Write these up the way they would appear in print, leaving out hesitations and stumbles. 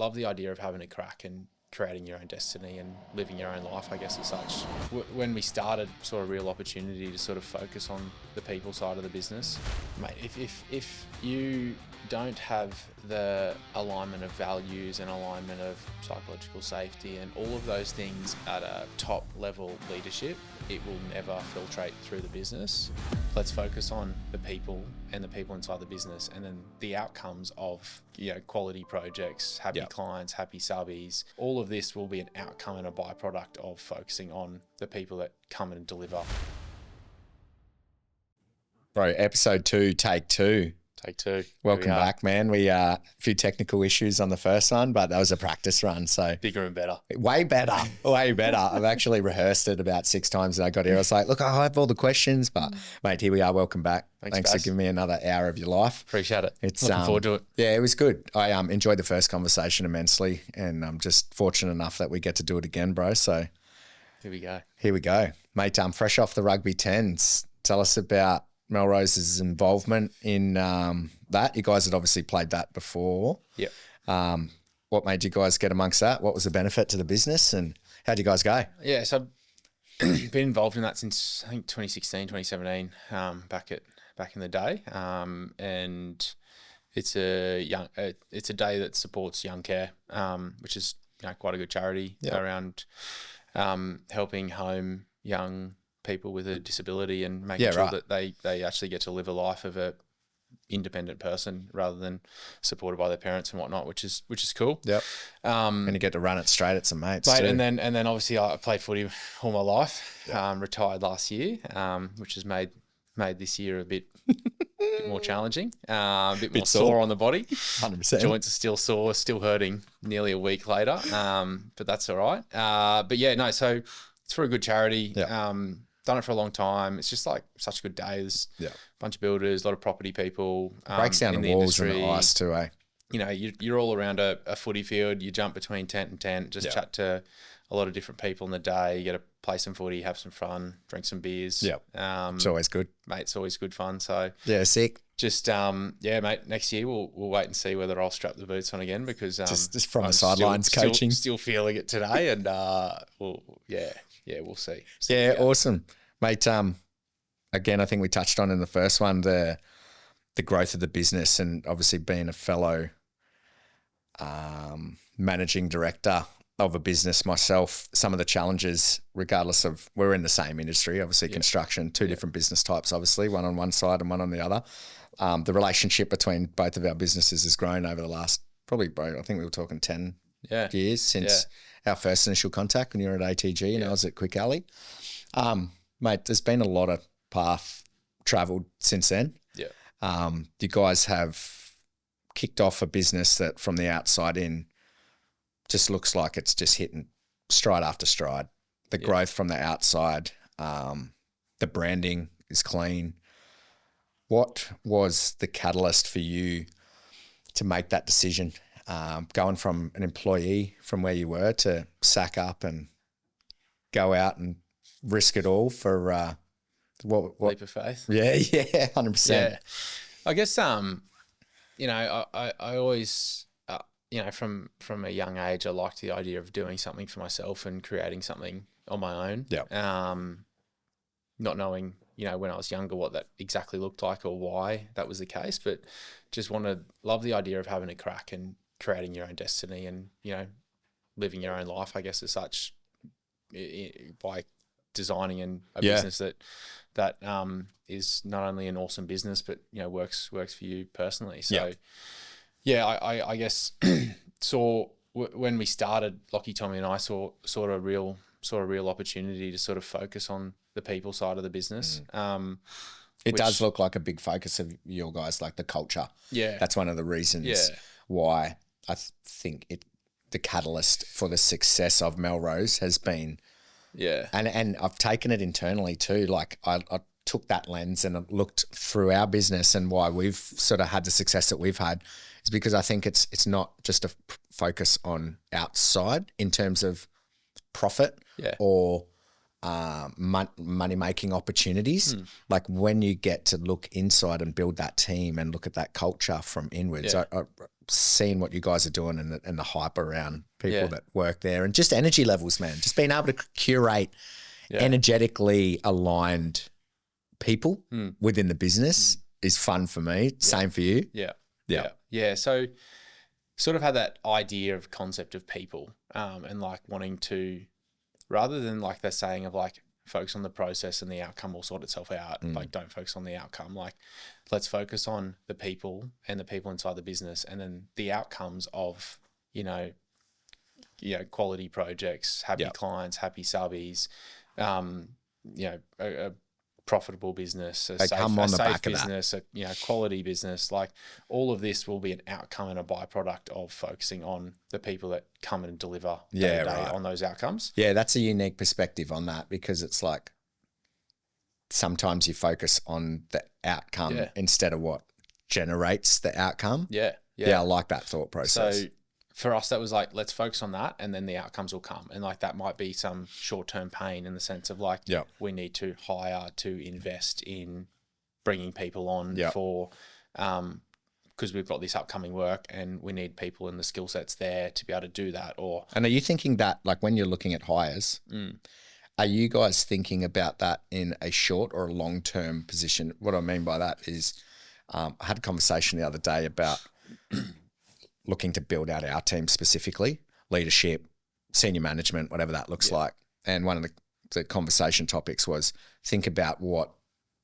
love the idea of having a crack and creating your own destiny and living your own life, I guess, as such. When we started, sort of real opportunity to sort of focus on the people side of the business. Mate, if you don't have the alignment of values and alignment of psychological safety and all of those things at a top level leadership, it will never filtrate through the business. Let's focus on the people and the people inside the business, and then the outcomes of, you know, quality projects, happy clients, happy subbies. All of this will be an outcome and a byproduct of focusing on the people that come and deliver. Bro, episode 2, take 2. Take 2. Welcome back, man. We a few technical issues on the first one, but that was a practice run. So bigger and better. Way better. Way better. I've actually rehearsed it about 6 times and I got here. I was like, look, I have all the questions, but mate, here we are. Welcome back. Thanks for giving me another hour of your life. Appreciate it. It's looking forward to it. Yeah, it was good. I enjoyed the first conversation immensely, and I'm just fortunate enough that we get to do it again, bro. So here we go. Here we go. Mate, fresh off the rugby 10s. Tell us about Melrose's involvement in that. You guys had obviously played that before. Yeah. What made you guys get amongst that? What was the benefit to the business, and how'd you guys go? Yeah, so I've been involved in that since I think 2016, 2017, back in the day. And it's a day that supports young care, which is, you know, quite a good charity around helping home young people with a disability and making sure that they actually get to live a life of a independent person rather than supported by their parents and whatnot, which is cool. Yep. And you get to run it straight at some mates too. And then obviously I played footy all my life. Retired last year, which has made this year a bit more challenging, a bit more sore on the body. 100%. Joints are still sore, still hurting nearly a week later. But that's all right. But yeah, no, so it's for a good charity. Done it for a long time. It's just like such a good day. There's a bunch of builders, a lot of property people. Breaks down the walls and the ice too, eh? You know, you're all around a footy field. You jump between tent and tent, just chat to a lot of different people in the day. You get to play some footy, have some fun, drink some beers. It's always good. Mate, it's always good fun. So yeah, sick. Just mate, next year we'll wait and see whether I'll strap the boots on again, because just from the sidelines coaching. Still feeling it today, and we'll see. Awesome. Mate, again, I think we touched on in the first one the growth of the business, and obviously being a fellow managing director of a business myself, some of the challenges, regardless of, we're in the same industry, obviously construction, two different business types, obviously, one on one side and one on the other. The relationship between both of our businesses has grown over the last probably, bro, I think we were talking 10 years since our first initial contact when you were at ATG and I was at Quick Alley. Mate, there's been a lot of path travelled since then. You guys have kicked off a business that from the outside in just looks like it's just hitting stride after stride. The growth from the outside, the branding is clean. What was the catalyst for you to make that decision, going from an employee from where you were to sack up and go out and risk it all for what leap of faith? Yeah, 100%. Yeah, I guess you know, I always you know, from a young age, I liked the idea of doing something for myself and creating something on my own. Not knowing, you know, when I was younger what that exactly looked like or why that was the case, but just love the idea of having a crack and creating your own destiny and, you know, living your own life, I guess, as such, by designing a business that is not only an awesome business, but, you know, works for you personally. So I guess when we started, Lockie, Tommy and I saw sort of real opportunity to sort of focus on the people side of the business. It does look like a big focus of your guys, like the culture. Yeah. That's one of the reasons why I think the catalyst for the success of Melrose has been. Yeah. And I've taken it internally too. Like I took that lens and looked through our business, and why we've sort of had the success that we've had is because I think it's not just a focus on outside in terms of profit or money-making opportunities. Like when you get to look inside and build that team and look at that culture from inwards, seeing what you guys are doing and the hype around people Yeah. that work there and just energy levels, man. Just being able to curate energetically aligned people within the business is fun for me. Same for you. Yeah. So sort of had that idea of concept of people and like wanting to, rather than like the saying of like focus on the process and the outcome will sort itself out. Like don't focus on the outcome. Like let's focus on the people and the people inside the business, and then the outcomes of, quality projects, happy clients, happy subbies, a profitable business, a safe business, a quality business. Like all of this will be an outcome and a byproduct of focusing on the people that come and deliver day to day on those outcomes. Yeah, that's a unique perspective on that, because it's like sometimes you focus on the outcome instead of what generates the outcome. Yeah, I like that thought process. So for us, that was like, let's focus on that, and then the outcomes will come. And like that might be some short-term pain in the sense of like, we need to hire to invest in bringing people on for, because we've got this upcoming work and we need people and the skill sets there to be able to do that. And are you thinking that, like when you're looking at hires, are you guys thinking about that in a short or a long-term position? What I mean by that is, I had a conversation the other day about looking to build out our team specifically, leadership, senior management, whatever that looks like. And one of the conversation topics was think about what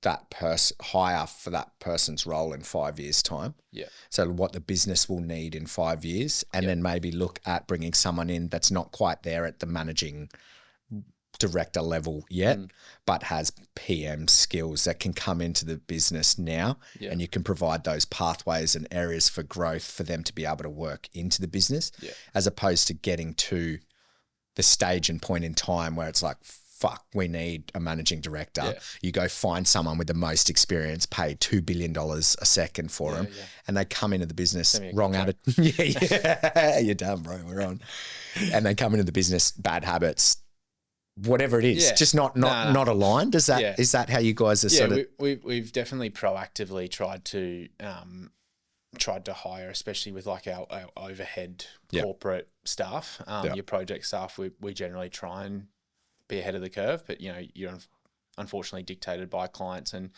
that hire for that person's role in 5 years' time. Yeah. So what the business will need in 5 years, and then maybe look at bringing someone in that's not quite there at the managing director level yet, but has PM skills that can come into the business now, and you can provide those pathways and areas for growth for them to be able to work into the business, as opposed to getting to the stage and point in time where it's like, fuck, we need a managing director. You go find someone with the most experience, pay $2 billion a second for them, and they come into the business wrong attitude. You're done, bro. We're on. And they come into the business, bad habits, whatever it is, just not aligned. Is that how you guys are sort of? We've definitely proactively tried to hire, especially with like our overhead corporate staff, your project staff. We generally try and be ahead of the curve, but you're unfortunately dictated by clients, and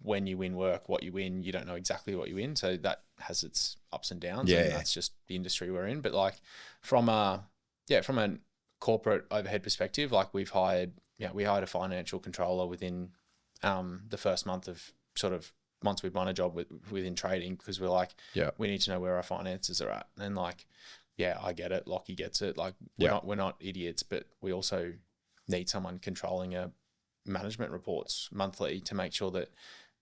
when you win work, what you win, you don't know exactly what you win. So that has its ups and downs, and that's just the industry we're in. But like from a corporate overhead perspective, like we hired a financial controller within the first month of sort of once we'd won a job within trading, because we're like, we need to know where our finances are at. And like, I get it. Lockie gets it. Like we're not idiots, but we also need someone controlling a management reports monthly to make sure that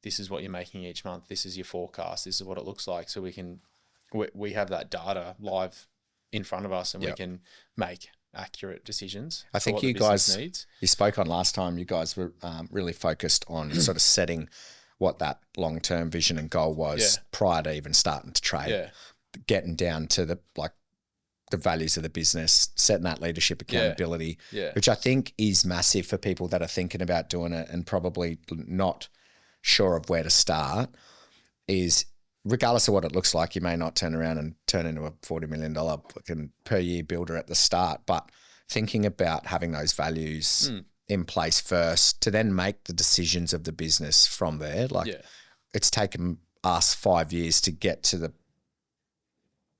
this is what you're making each month. This is your forecast. This is what it looks like. So we have that data live in front of us, and we can make accurate decisions. I think you guys, you spoke on last time, you guys were really focused on sort of setting what that long-term vision and goal was prior to even starting to trade, getting down to the values of the business, setting that leadership accountability, which I think is massive for people that are thinking about doing it and probably not sure of where to start. Is regardless of what it looks like, you may not turn around and turn into a $40 million per year builder at the start, but thinking about having those values in place first to then make the decisions of the business from there. It's taken us 5 years to get to the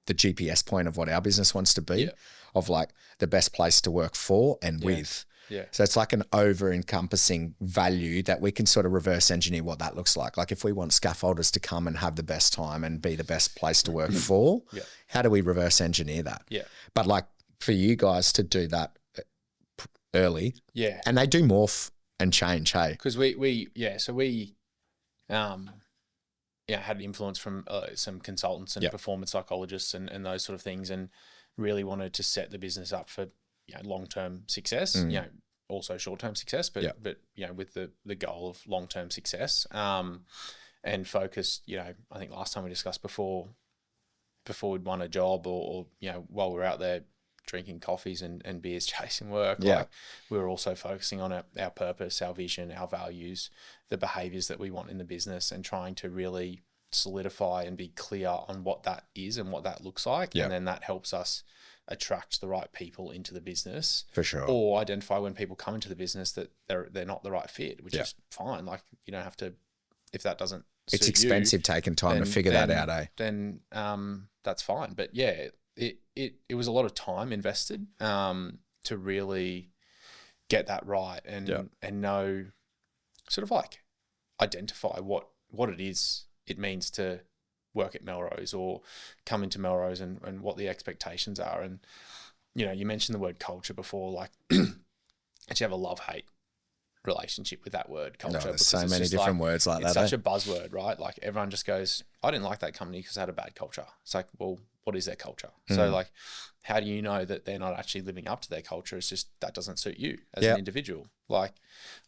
GPS point of what our business wants to be, of like the best place to work for and with. So it's like an over-encompassing value that we can sort of reverse engineer what that looks like. Like if we want scaffolders to come and have the best time and be the best place to work for, how do we reverse engineer that? But like for you guys to do that early, and they do morph and change, hey? Because we had influence from some consultants and performance psychologists and those sort of things, and really wanted to set the business up for long-term success, also short-term success, but with the goal of long-term success, and focused, I think last time we discussed before we'd won a job or while we're out there drinking coffees and beers chasing work, like we were also focusing on our purpose, our vision, our values, the behaviors that we want in the business, and trying to really solidify and be clear on what that is and what that looks like. Yeah. And then that helps us attract the right people into the business. For sure. Or identify when people come into the business that they're not the right fit, which is fine. Like, you don't have to, if that doesn't suit it's expensive taking time to figure that out, eh? Then that's fine. But yeah, it was a lot of time invested to really get that right and know, sort of like identify what it is it means to work at Melrose or come into Melrose and what the expectations are. And, you know, you mentioned the word culture before, like actually have a love-hate relationship with that word culture. No, there's so many different words like that. It's such a buzzword, right? Like everyone just goes, I didn't like that company because it had a bad culture. It's like, well, what is their culture? So like, how do you know that they're not actually living up to their culture? It's just, that doesn't suit you as an individual. Like,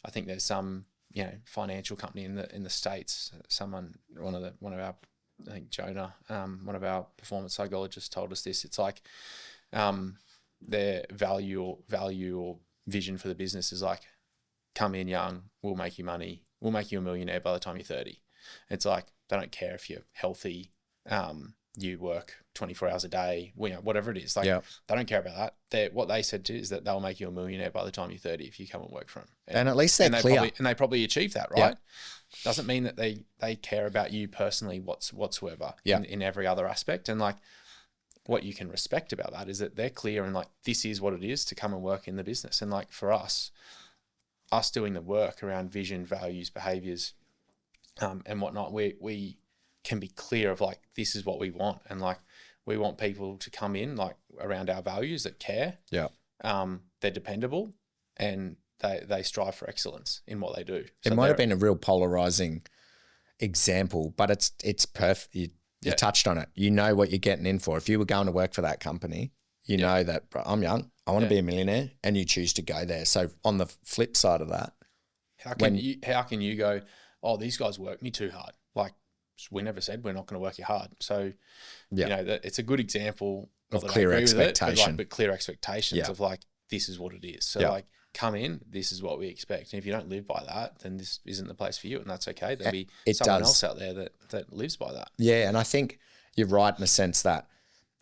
I think there's some, you know, financial company in the States, one of our, I think Jonah, one of our performance psychologists told us this. It's like, their value or vision for the business is like, come in young, we'll make you money, we'll make you a millionaire by the time you're 30. It's like, they don't care if you're healthy, you work 24 hours a day, you know, whatever it is. Like, they don't care about that. What they said is that they'll make you a millionaire by the time you're 30 if you come and work for them. And at least they're clear. They probably achieve that, right? Doesn't mean that they care about you personally whatsoever in every other aspect. And like, what you can respect about that is that they're clear and like, this is what it is to come and work in the business. And like, for us doing the work around vision, values, behaviors, and whatnot, we can be clear of like, this is what we want. And like, we want people to come in like around our values that care. Yeah. They're dependable and they strive for excellence in what they do. So it might have been a real polarizing example, but it's perfect. You touched on it. You know what you're getting in for. If you were going to work for that company, you know that I'm young, I want to be a millionaire, and you choose to go there. So on the flip side of that, how can you go, oh, these guys work me too hard? Like, we never said we're not going to work you hard. So, you know, it's a good example of clear expectation, but clear expectations of like, this is what it is. So like, come in, this is what we expect. And if you don't live by that, then this isn't the place for you, and that's okay. There'll be someone else out there that lives by that. Yeah, and I think you're right in the sense that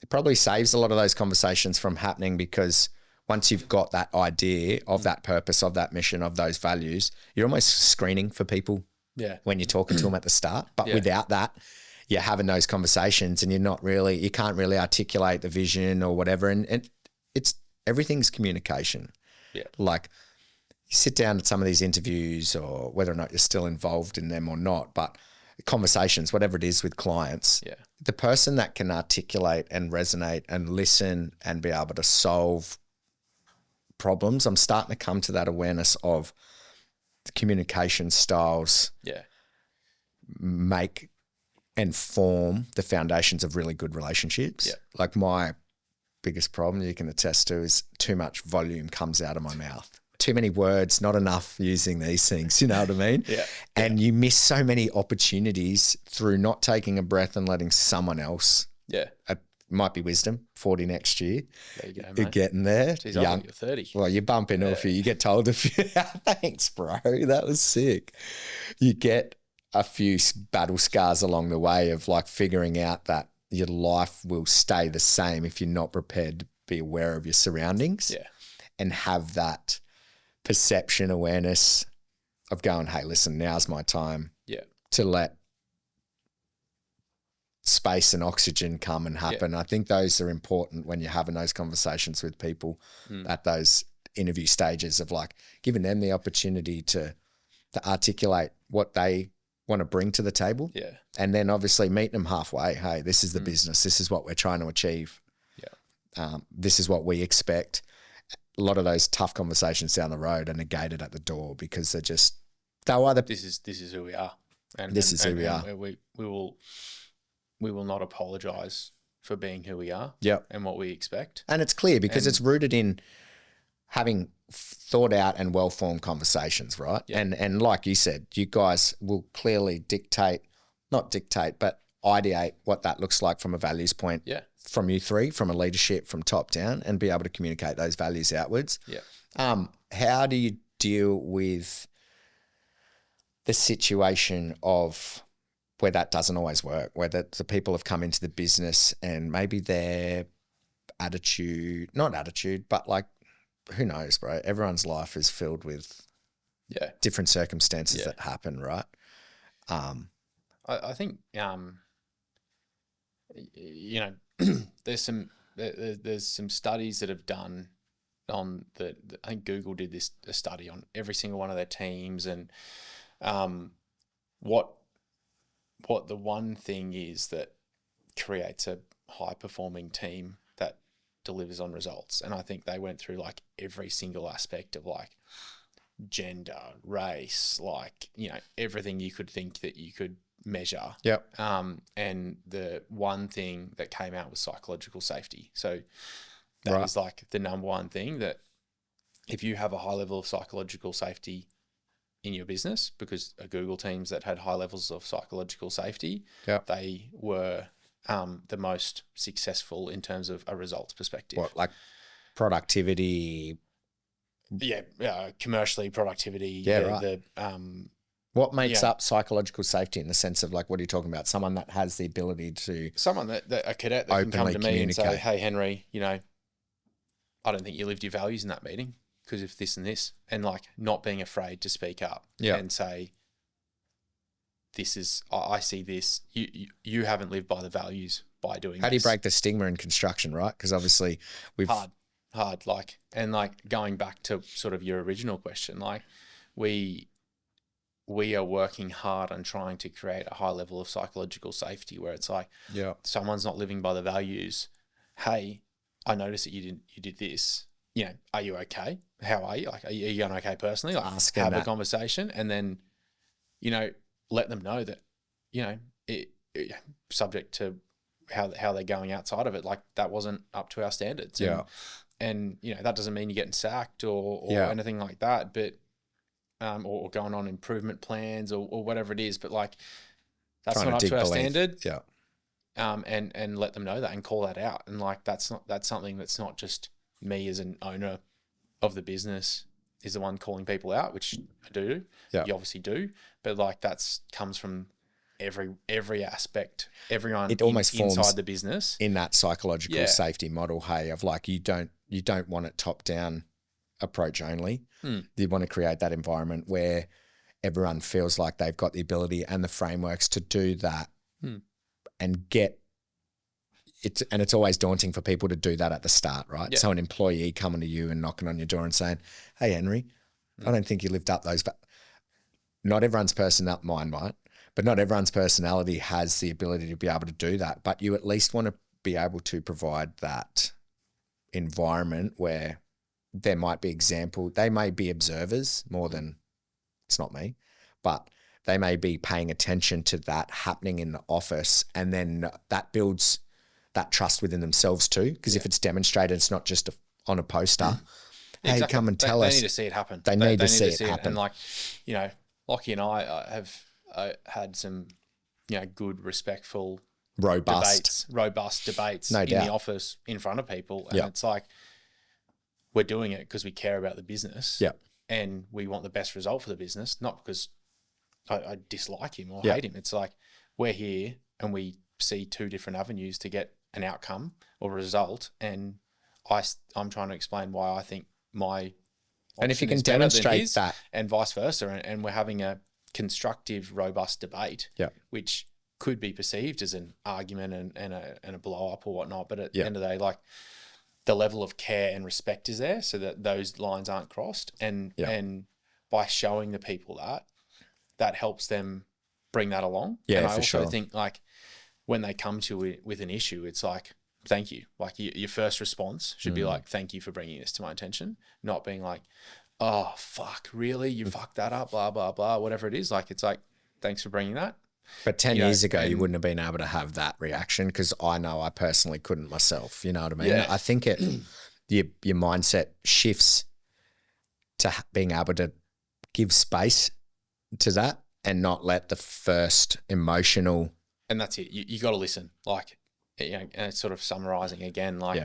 it probably saves a lot of those conversations from happening, because once you've got that idea of that purpose, of that mission, of those values, you're almost screening for people when you're talking to them at the start. But without that, you're having those conversations and you can't really articulate the vision or whatever. And everything's communication. Yeah. Like, you sit down at some of these interviews, or whether or not you're still involved in them or not, but conversations, whatever it is with clients, the person that can articulate and resonate and listen and be able to solve problems, I'm starting to come to that awareness of the communication styles make and form the foundations of really good relationships. Like, my biggest problem, you can attest to, is too much volume comes out of my mouth. Too many words, not enough using these things, you know what I mean? And you miss so many opportunities through not taking a breath and letting someone else. It might be wisdom, 40 next year. There you go, mate. You're getting there. Jeez, young. You're 30. Well, you bump into a few. You get told a few. Thanks, bro. That was sick. You get a few battle scars along the way of like figuring out that your life will stay the same if you're not prepared to be aware of your surroundings and have that perception awareness of going, hey, listen, now's my time to let space and oxygen come and happen. I think those are important when you're having those conversations with people at those interview stages, of like giving them the opportunity to articulate what they want to bring to the table. And then obviously meeting them halfway. Hey, this is the business. This is what we're trying to achieve. This is what we expect. A lot of those tough conversations down the road are negated at the door, because they'll either. This is who we are. And this is who we are. We will not apologize for being who we are. And what we expect. And it's clear, because it's rooted in having thought out and well-formed conversations, right? And like you said, you guys will clearly not dictate, but ideate what that looks like from a values point from you three, from a leadership, from top down, and be able to communicate those values outwards. How do you deal with the situation of where that doesn't always work, where the people have come into the business and maybe their attitude, not attitude, but like, who knows, bro? Everyone's life is filled with different circumstances that happen, right? I think, you know, there's some studies that have done on I think Google did a study on every single one of their teams, and what the one thing is that creates a high performing team that delivers on results. And I think they went through like every single aspect of like gender, race, like, you know, everything you could think that you could measure. Yep. And the one thing that came out was psychological safety. So that is like the number one thing, that if you have a high level of psychological safety in your business, because Google teams that had high levels of psychological safety, they were the most successful in terms of a results perspective. What, like productivity? Commercially, productivity. What makes up psychological safety in the sense of like, what are you talking about? Someone that has the ability to... Someone that a cadet that can come to me and say, hey, Henry, you know, I don't think you lived your values in that meeting because of this and this, and like not being afraid to speak up and say, this is, I see this, you haven't lived by the values by doing this. How do you break the stigma in construction, right? Because obviously we've... Hard, like, and like going back to sort of your original question, like we are working hard on trying to create a high level of psychological safety where it's like, someone's not living by the values. Hey, I noticed that you did this. You know, are you okay? How are you? Like, are you going okay personally? Like, have a conversation, and then, you know, let them know that, you know, subject to how they're going outside of it, like that wasn't up to our standards. And you know, that doesn't mean you're getting sacked or anything like that, but or going on improvement plans or whatever it is, but like that's not up to our standard. And let them know that and call that out. And like that's something that's not just me as an owner of the business is the one calling people out, which I do. You obviously do, but like that's comes from every aspect, everyone it almost inside the business in that psychological safety model. Hey, of like you don't want it top down approach only. You want to create that environment where everyone feels like they've got the ability and the frameworks to do that and get it. And it's always daunting for people to do that at the start, right? So an employee coming to you and knocking on your door and saying, hey, Henry, I don't think you lived up those. Not everyone's mine might, but not everyone's personality has the ability to be able to do that. But you at least want to be able to provide that environment where there might be they may be observers more than, it's not me, but they may be paying attention to that happening in the office, and then that builds that trust within themselves too. Because if it's demonstrated, it's not just on a poster. Hey, come and tell us. They need to see it happen. They need to see it happen. And like, you know, Lockie and I have had some, you know, good, respectful, robust debates in the office in front of people. And it's like, we're doing it because we care about the business and we want the best result for the business, not because I dislike him or hate him. It's like, we're here and we see two different avenues to get an outcome or result. And I'm trying to explain why I think my and if you can demonstrate that and vice versa, and we're having a constructive, robust debate, which could be perceived as an argument and a blow up or whatnot, but at the end of the day, like the level of care and respect is there, so that those lines aren't crossed, and by showing the people that helps them bring that along. And I also think like when they come to it with an issue, it's like, thank you. Like your first response should be like, thank you for bringing this to my attention, not being like, oh, fuck, really? You fucked that up, blah, blah, blah, whatever it is. Like, it's like, thanks for bringing that. But 10 years ago, you wouldn't have been able to have that reaction, because I know I personally couldn't myself. You know what I mean? I think your mindset shifts to being able to give space to that and not let the first emotional. And that's it. You got to listen. Like, you know, and it's sort of summarizing again, like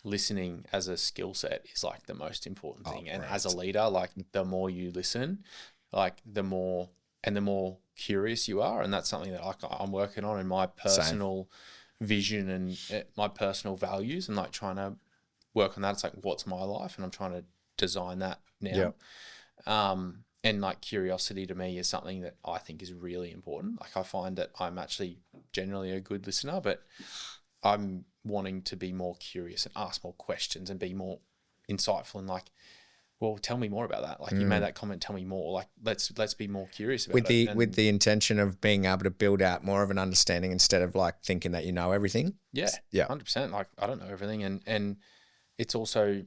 listening as a skill set is like the most important thing. And as a leader, like the more you listen, like the more and the more curious you are. And that's something that I'm working on in my personal vision and my personal values, and like trying to work on that. It's like, what's my life? And I'm trying to design that now. And like curiosity to me is something that I think is really important. Like I find that I'm actually generally a good listener, but I'm wanting to be more curious and ask more questions and be more insightful and like, well, tell me more about that. Like you made that comment, tell me more. Like let's be more curious about it. With the intention of being able to build out more of an understanding instead of like thinking that you know everything. Yeah. 100%. Like I don't know everything. And it's also,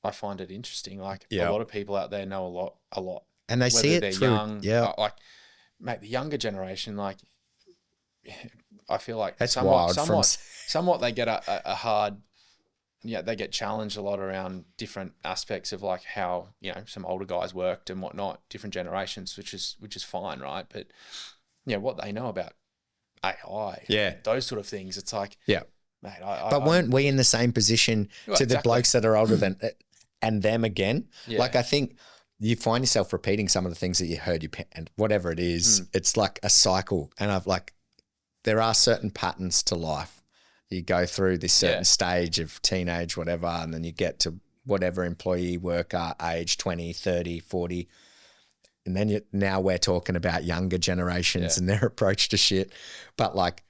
I find it interesting. Like a lot of people out there know a lot. And they see it they're through, young, like, mate, the younger generation, like, I feel like that's somewhat they get a hard, they get challenged a lot around different aspects of like how, some older guys worked and whatnot, different generations, which is fine, right? But what they know about AI, those sort of things, it's like, mate, weren't we in the same position to the blokes that are older than and them again? Like I think you find yourself repeating some of the things that you heard and whatever it is, it's like a cycle. And there are certain patterns to life. You go through this certain stage of teenage, whatever, and then you get to whatever employee, worker, age, 20, 30, 40. And then now we're talking about younger generations and their approach to shit. But like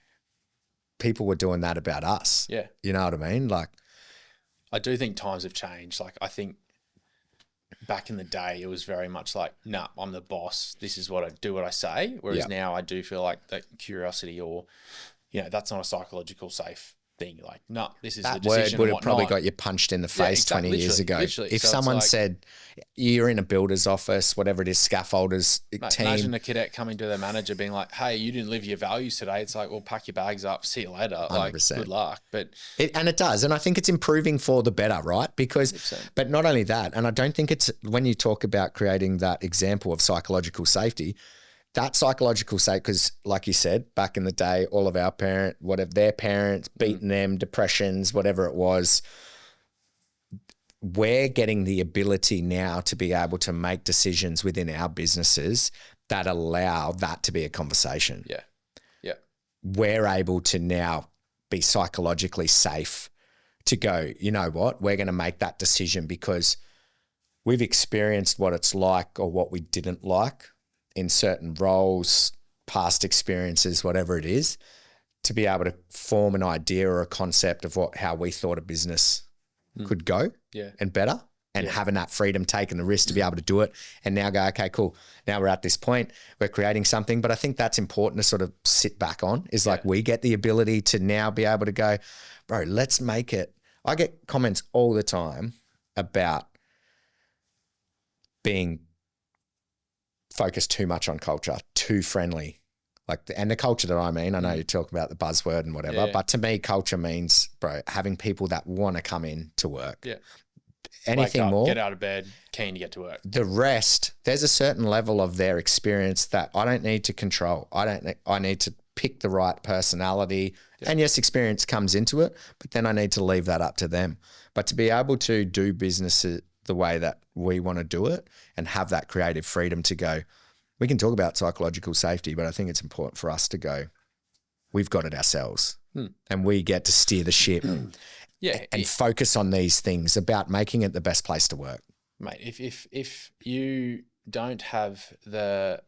people were doing that about us. Yeah. You know what I mean? Like, I do think times have changed. Like I think back in the day, it was very much like, nah, I'm the boss. This is what I do, what I say. Whereas now I do feel like that curiosity or, that's not a psychological safe thing. Like, no, this is the decision. That word would have probably got you punched in the face 20 years ago. Literally. If someone said you're in a builder's office, whatever it is, scaffolders team. Imagine a cadet coming to their manager being like, hey, you didn't live your values today. It's like, well, pack your bags up. See you later. 100%. Like, good luck. But it does. And I think it's improving for the better, right? Because, 100%. But not only that, and I don't think it's, when you talk about creating that example of psychological safety, that psychological safety, because like you said, back in the day, all of our their parents, beating them, depressions, whatever it was, we're getting the ability now to be able to make decisions within our businesses that allow that to be a conversation. Yeah. Yeah. We're able to now be psychologically safe to go, you know what, we're going to make that decision because we've experienced what it's like or what we didn't like in certain roles, past experiences, whatever it is, to be able to form an idea or a concept of how we thought a business could go and better, and having that freedom, taking the risk to be able to do it, and now go, okay, cool. Now we're at this point, we're creating something. But I think that's important to sort of sit back on, is like we get the ability to now be able to go, bro, let's make it. I get comments all the time about being focused too much on culture, too friendly. And the culture that I mean, I know you talk about the buzzword and whatever, but to me, culture means, bro, having people that want to come in to work. Yeah. Anything Wake up, more? Get out of bed, keen to get to work. The rest, there's a certain level of their experience that I don't need to control. I need to pick the right personality. Yeah. And yes, experience comes into it, but then I need to leave that up to them. But to be able to do business the way that we want to do it and have that creative freedom to go, we can talk about psychological safety, but I think it's important for us to go, we've got it ourselves and we get to steer the ship and focus on these things about making it the best place to work. Mate, if you don't have the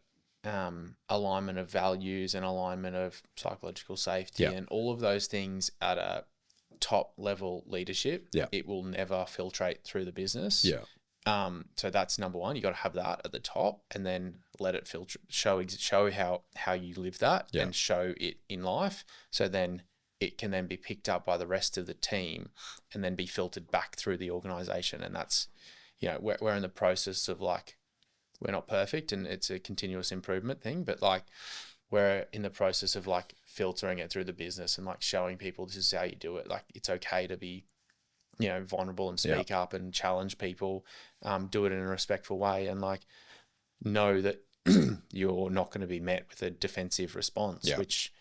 alignment of values and alignment of psychological safety and all of those things at a top level leadership, it will never filtrate through the business. So that's number one. You got to have that at the top, and then let it filter, show how you live that and show it in life. So then it can then be picked up by the rest of the team and then be filtered back through the organization. And that's, we're in the process of like, we're not perfect and it's a continuous improvement thing, but like we're in the process of like filtering it through the business and like showing people this is how you do it. Like it's okay to be, vulnerable and speak up and challenge people, do it in a respectful way, and like know that you're not going to be met with a defensive response, which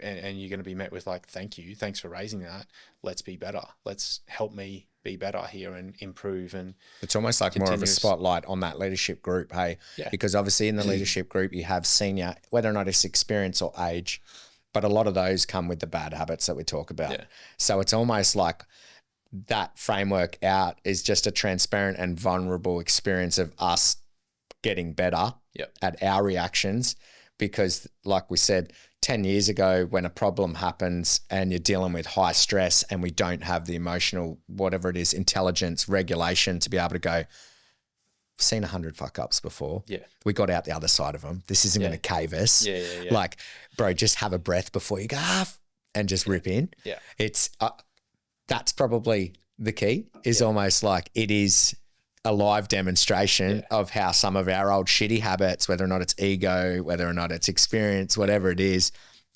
and you're going to be met with like, thanks for raising that. Let's be better. Let's help me be better here and improve. And it's almost like more of a spotlight on that leadership group, hey? Yeah. Because obviously in the leadership group, you have senior, whether or not it's experience or age, but a lot of those come with the bad habits that we talk about. Yeah. So it's almost like that framework out is just a transparent and vulnerable experience of us getting better at our reactions. Because like we said, 10 years ago, when a problem happens and you're dealing with high stress and we don't have the emotional, whatever it is, intelligence, regulation to be able to go, I've seen 100 fuck ups before. Yeah. We got out the other side of them. This isn't going to cave us. Yeah. Like, bro, just have a breath before you go and just rip in. Yeah. It's, that's probably the key, is almost like it is a live demonstration of how some of our old shitty habits, whether or not it's ego, whether or not it's experience, whatever it is,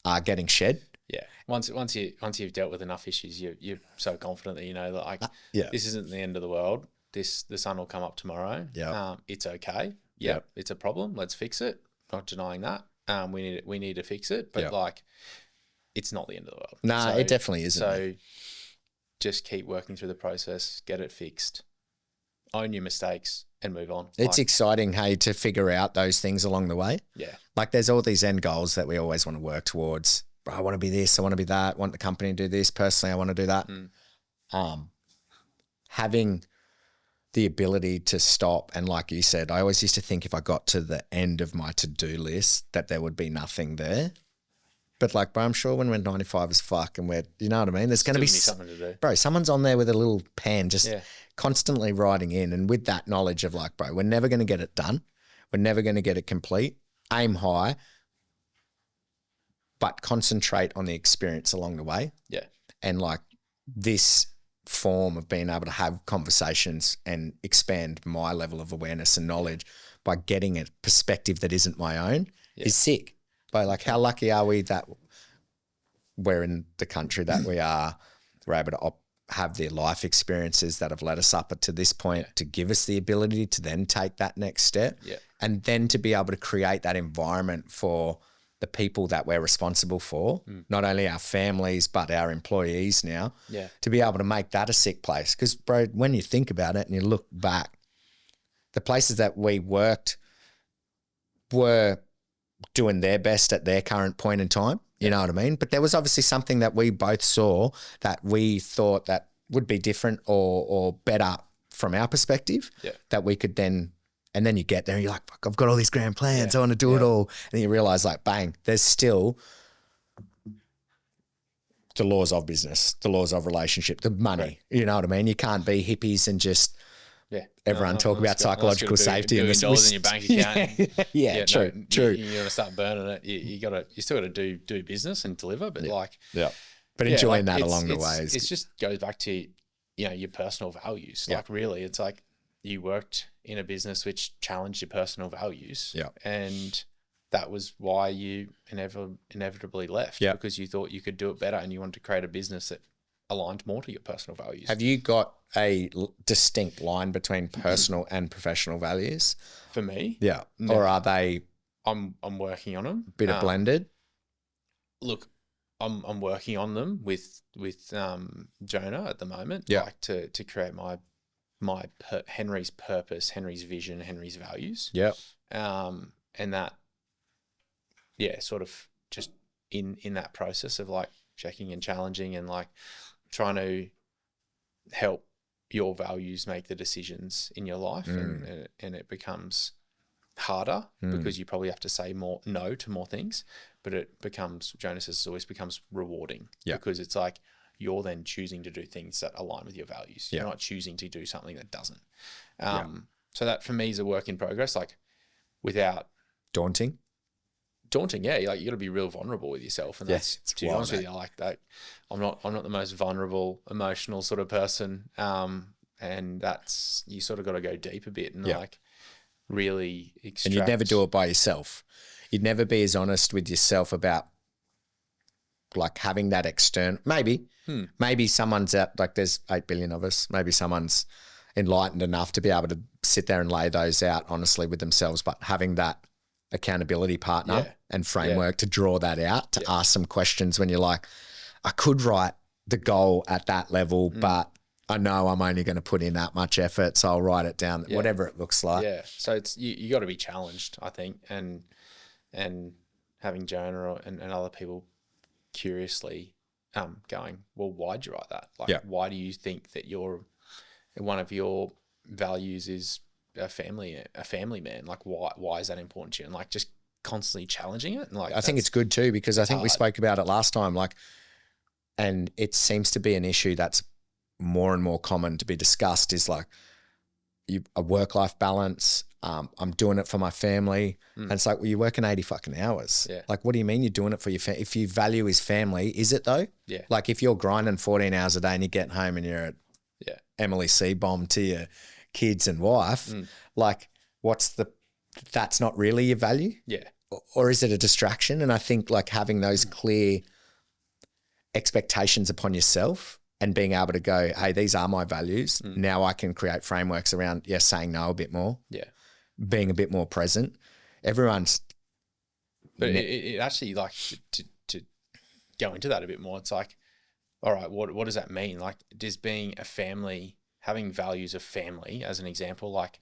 are getting shed. Yeah. Once you've dealt with enough issues, you're so confident that you know that like this isn't the end of the world. The sun will come up tomorrow. Yeah. It's okay. Yeah. It's a problem. Let's fix it. Not denying that. We need to fix it. But like, it's not the end of the world. No, it definitely isn't. So just keep working through the process, get it fixed, own your mistakes and move on. It's exciting, hey, to figure out those things along the way. Yeah. Like there's all these end goals that we always want to work towards. Bro, I want to be this, I want to be that, I want the company to do this. Personally, I want to do that. Having the ability to stop, and like you said, I always used to think if I got to the end of my to-do list that there would be nothing there. But like, bro, I'm sure when we're 95 as fuck and we're, you know what I mean? There's going to be something to do. Bro, someone's on there with a little pen just constantly writing in. And with that knowledge of like, bro, we're never going to get it done. We're never going to get it complete. Aim high, but concentrate on the experience along the way. Yeah. And like this form of being able to have conversations and expand my level of awareness and knowledge by getting a perspective that isn't my own is sick. But like, how lucky are we that we're in the country that we are? We're able to have the life experiences that have led us up to this point to give us the ability to then take that next step and then to be able to create that environment for the people that we're responsible for, not only our families, but our employees now, to be able to make that a sick place. Because, bro, when you think about it and you look back, the places that we worked were doing their best at their current point in time, you know what I mean? But there was obviously something that we both saw that we thought that would be different or better from our perspective that we could then, and then you get there and you're like, fuck, I've got all these grand plans. I want to do it all. And then you realize like, bang, there's still the laws of business, the laws of relationship, the money, you know what I mean? You can't be hippies and just, everyone talk about psychological safety and this dollars in your bank account. True. You're gonna start burning it. You still got to do business and deliver, but but enjoying that along the way. It just goes back to your personal values. Like really, it's like you worked in a business which challenged your personal values, and that was why you inevitably left because you thought you could do it better and you wanted to create a business that aligned more to your personal values. Have you got a distinct line between personal and professional values? For me? Yeah. No. Or are they? I'm working on them. Bit of blended? Look, I'm working on them with Jonah at the moment. Yeah. Like to create Henry's purpose, Henry's vision, Henry's values. Yeah. And that, sort of just in that process of like checking and challenging and like trying to help your values make the decisions in your life, and it becomes harder because you probably have to say no to more things, but it becomes, Jonas says, always becomes rewarding because it's like you're then choosing to do things that align with your values. You're not choosing to do something that doesn't. So that for me is a work in progress, like without daunting. Like you got to be real vulnerable with yourself, and that's to be honest with you, I like that. I'm not the most vulnerable, emotional sort of person, and that's, you sort of got to go deep a bit and like really extract. And you'd never do it by yourself. You'd never be as honest with yourself about like having that external. Maybe someone's out, like there's 8 billion of us. Maybe someone's enlightened enough to be able to sit there and lay those out honestly with themselves, but having that accountability partner Yeah. and framework to draw that out, to ask some questions when you're like, I could write the goal at that level, but I know I'm only going to put in that much effort, so I'll write it down, whatever it looks like. Yeah. So it's you got to be challenged, I think, and having Jonah and other people curiously going, well, why'd you write that? Like, why do you think that one of your values is a family man? Like, why is that important to you? And like, just constantly challenging it. And like, I think it's good too, because I think we spoke about it last time, like, and it seems to be an issue that's more and more common to be discussed, is like a work-life balance. I'm doing it for my family. And it's like, well, you're working 80 fucking hours. Yeah. Like, what do you mean you're doing it for your family? If your value is family, is it though? Yeah. Like if you're grinding 14 hours a day and you get home and you're at Emily C. bomb to your kids and wife, like that's not really your value? Yeah. Or is it a distraction? And I think like having those clear expectations upon yourself and being able to go, hey, these are my values. Now I can create frameworks around, saying no a bit more. Yeah. Being a bit more present. Everyone's. But it actually, like, to go into that a bit more, it's like, all right, what does that mean? Like, does being a family, having values of family as an example, like,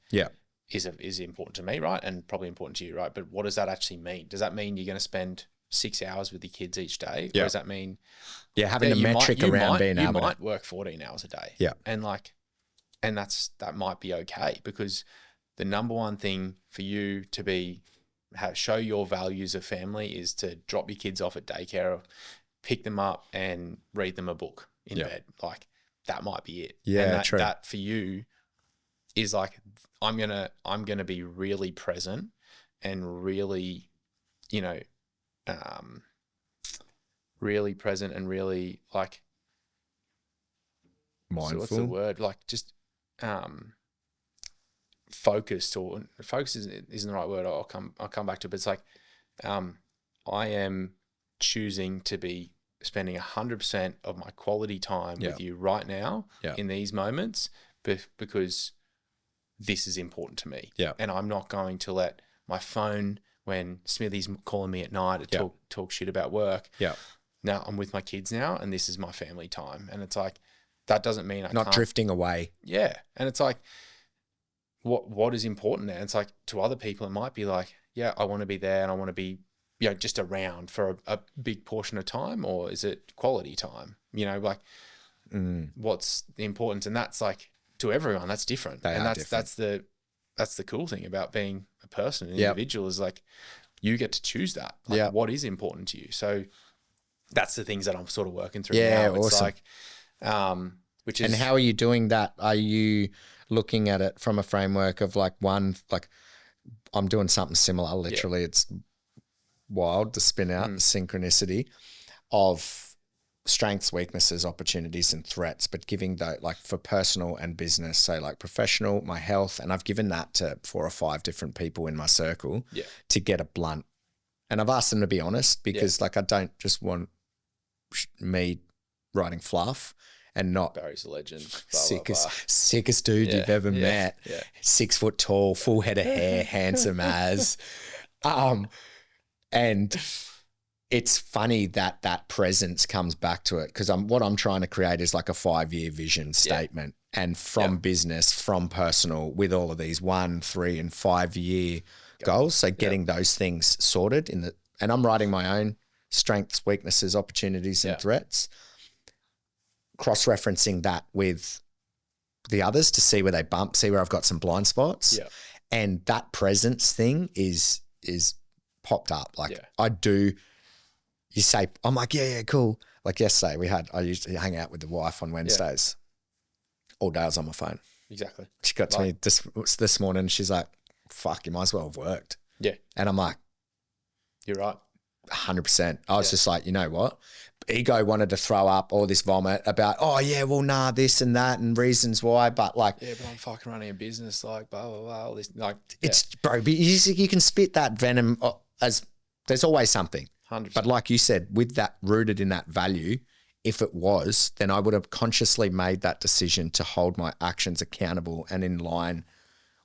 is important to me, right? And probably important to you, right? But what does that actually mean? Does that mean you're going to spend 6 hours with your kids each day? Or does that mean having a metric around being able to, you might work 14 hours a day. Yeah. And like, and that might be okay, because the number one thing for you to show your values of family is to drop your kids off at daycare, or pick them up and read them a book in bed. Like, that might be it. Yeah, and true. That for you is like, I'm gonna be really present and really, really present and really like mindful. What's the word? Like, just focused, or focus isn't the right word. I'll come back to it. But it's like, I am choosing to be spending 100% of my quality time with you right now in these moments, because this is important to me. Yeah. And I'm not going to let my phone, when Smithy's calling me at night to talk shit about work. Yeah. Now I'm with my kids now, and this is my family time. And it's like, that doesn't mean I can't drifting away. Yeah. And it's like, what is important there? And it's like, to other people, it might be like, yeah, I want to be there and I want to be, just around for a big portion of time, or is it quality time? Like, what's the importance? And that's like, to everyone, that's different. That's the cool thing about being a person, an individual, is like, you get to choose that. Like, what is important to you? So that's the things that I'm sort of working through now. It's awesome. Like, which is. And how are you doing that? Are you looking at it from a framework of like I'm doing something similar. Literally, it's wild to spin out the synchronicity of strengths, weaknesses, opportunities, and threats, but giving like for personal and business. So like professional, my health, and I've given that to 4 or 5 different people in my circle to get a blunt. And I've asked them to be honest, because like, I don't just want me writing fluff and not Barry's a legend. Sickest dude you've ever met. Yeah. 6 foot tall, full head of hair, handsome as. And it's funny that presence comes back to it, because what I'm trying to create is like a 5-year vision statement, and from business, from personal, with all of these 1, 3, and 5-year goals. So getting those things sorted and I'm writing my own strengths, weaknesses, opportunities, and threats, cross-referencing that with the others to see where they bump, see where I've got some blind spots. Yeah. And that presence thing is popped up. Like I do. You say, I'm like, yeah, cool. Like yesterday I used to hang out with the wife on Wednesdays. All day I was on my phone. Exactly. She got to me this morning. She's like, fuck, you might as well have worked. Yeah. And I'm like, you're right. 100%. I was just like, you know what? Ego wanted to throw up all this vomit about, this and that and reasons why. But like, but I'm fucking running a business, like, blah, blah, blah. All this, like, it's, bro, but you can spit that venom as there's always something. 100%. But like you said, with that rooted in that value, if it was, then I would have consciously made that decision to hold my actions accountable and in line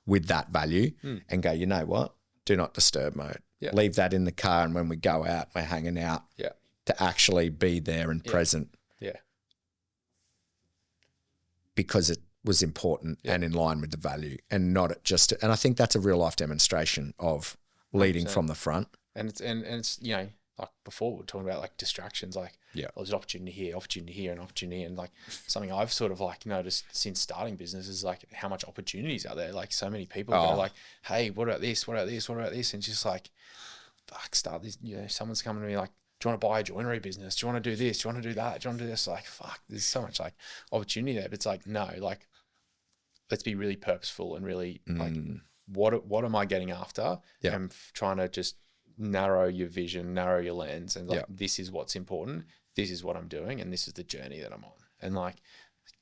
with that value and go, you know what? Do not disturb mode. leave that in the car, and when we go out, we're hanging out. Yeah. To actually be there and present. Yeah. Because it was important and in line with the value, and not just. And I think that's a real life demonstration of leading 100%. From the front. And it's you know, like before we were talking about like distractions, like there's an opportunity here, and opportunity, and like something I've sort of like noticed since starting business is like how much opportunities are there. Like so many people go like, hey, what about this? What about this? What about this? And just like, fuck, start this. You know, someone's coming to me like, do you want to buy a joinery business? Do you want to do this? Do you want to do that? Do you want to do this? Like, fuck, there's so much like opportunity there. But it's like, no, like, let's be really purposeful and really like, what am I getting after? Yeah. And trying to just narrow your vision, narrow your lens, and like, this is what's important. This is what I'm doing, and this is the journey that I'm on. And like,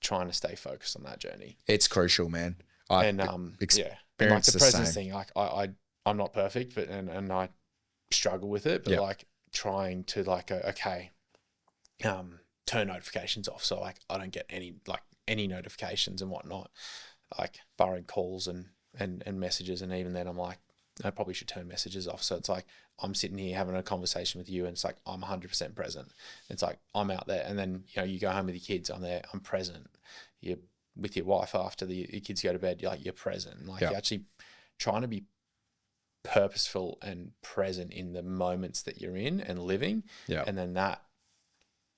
trying to stay focused on that journey. It's crucial, man. And like the presence thing, like I'm not perfect, but and I struggle with it, but like trying to like turn notifications off, so like I don't get any notifications and whatnot, like barring calls and messages, and even then I'm like, I probably should turn messages off. So it's like I'm sitting here having a conversation with you, and it's like I'm 100% present. It's like I'm out there, and then you know you go home with your kids, I'm there, I'm present. You're with your wife after your kids go to bed, you're present. Like you're actually trying to be purposeful and present in the moments that you're in and living, and then that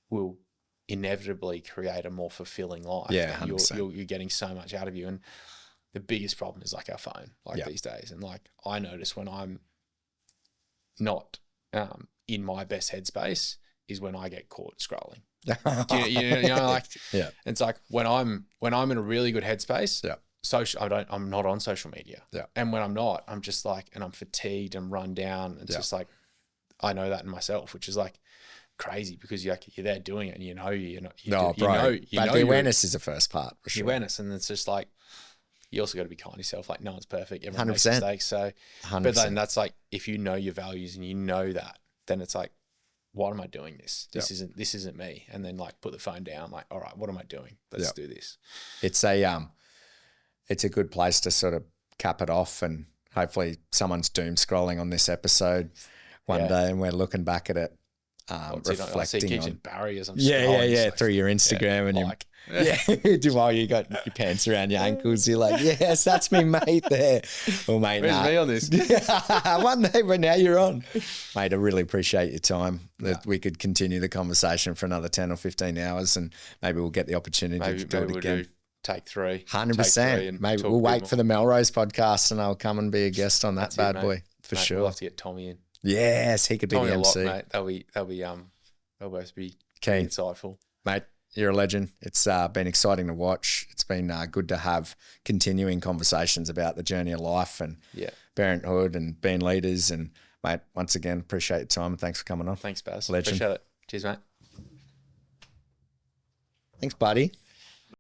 will inevitably create a more fulfilling life. You're getting so much out of you. And the biggest problem is like our phone, like these days. And like I notice when I'm not in my best headspace is when I get caught scrolling. you know, like it's like when I'm in a really good headspace, I'm not on social media. And when I'm not, I'm just like, and I'm fatigued and run down. It's just like, I know that in myself, which is like crazy because you're there doing it, and you know the awareness is the first part for sure. The awareness, and it's just like, you also got to be kind to yourself. Like no one's perfect. Everyone makes mistakes. So, 100%. But then that's like, if you know your values and you know that, then it's like, why am I doing this? This isn't me. And then like put the phone down. Like, all right, what am I doing? Let's do this. It's a good place to sort of cap it off, and hopefully someone's doom scrolling on this episode one day, and we're looking back at it, reflecting on barriers. I'm through your Instagram and while you got your pants around your ankles, you're like, yes, that's me, mate. There, well, mate, where's me on this? One day, but now you're on, mate. I really appreciate your time. That we could continue the conversation for another 10 or 15 hours, and maybe we'll get the opportunity to do it again. Take 3. 100%. Maybe we'll wait for the Melrose podcast, and I'll come and be a guest on that bad boy for sure. We'll have to get Tommy in. Yes, he could be the MC. Mate. They'll both be keen, insightful, mate. You're a legend. It's been exciting to watch. It's been good to have continuing conversations about the journey of life and parenthood and being leaders. And mate, once again, appreciate your time and thanks for coming on. Thanks, Baz. Legend. Appreciate it. Cheers, mate. Thanks, buddy.